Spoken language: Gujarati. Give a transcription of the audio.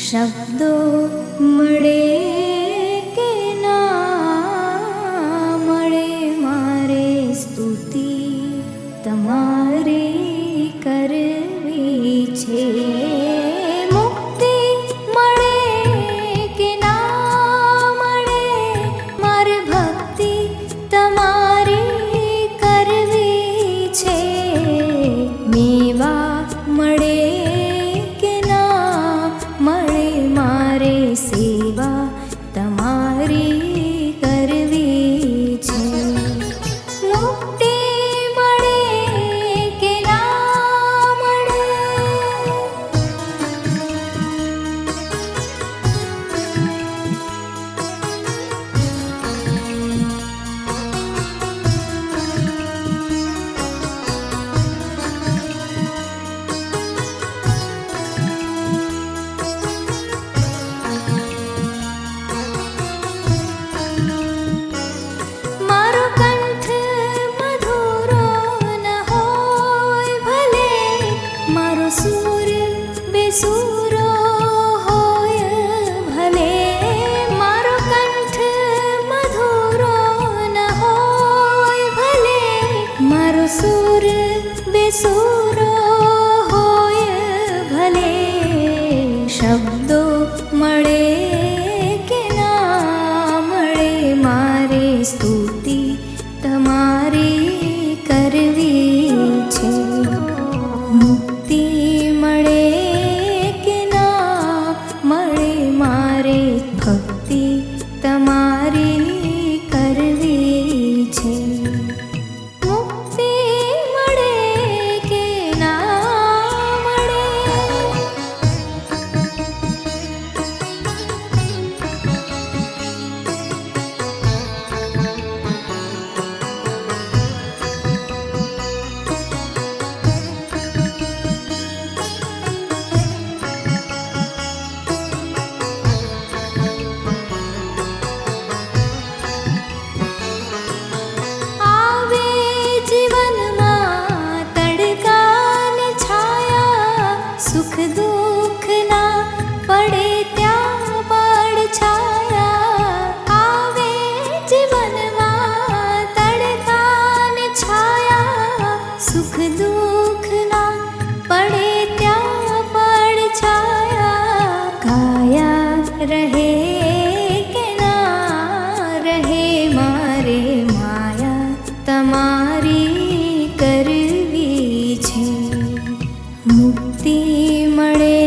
શબ્દો મળે કે ના મળે, મારે સ્તુતિ તમારી કરવી છે. મુક્તિ મળે કે ના મળે, મારે ભક્તિ તમારી કરવી છે. મેવા મળે કે ના મળે, મારે સેવા તમારી કરવી છે. મુક્તિ મળે કે ના મળે, મારો કંઠ મધુરો ન હોય ભલે, મારો સૂર બેસૂરો હોય ભલે. મારો કંઠ મધુરો ન હોય ભલે, મારો સૂર બેસૂરો હોય ભલે. શબ્દો મળે કે ના મળે, મારે સ્તુતિ તમારી કરવી છે. મુક્તિ મળે કે ના મળે, મારે ભક્તિ તમારી કરવી છે. મુક્તિ મળે કે ના મળે, આવે જીવનમાં તડકાને છાયા, સુખ દુઃખ ના પડે ત્યાં પડછાયા. આવે જીવનમાં તડકાને છાયા, સુખ દુઃખ ના પડે ત્યાં પડછાયા. કાયા રહે કે ના રહે, મારે માયા તમારી કરવી છે. મુક્તિ મળે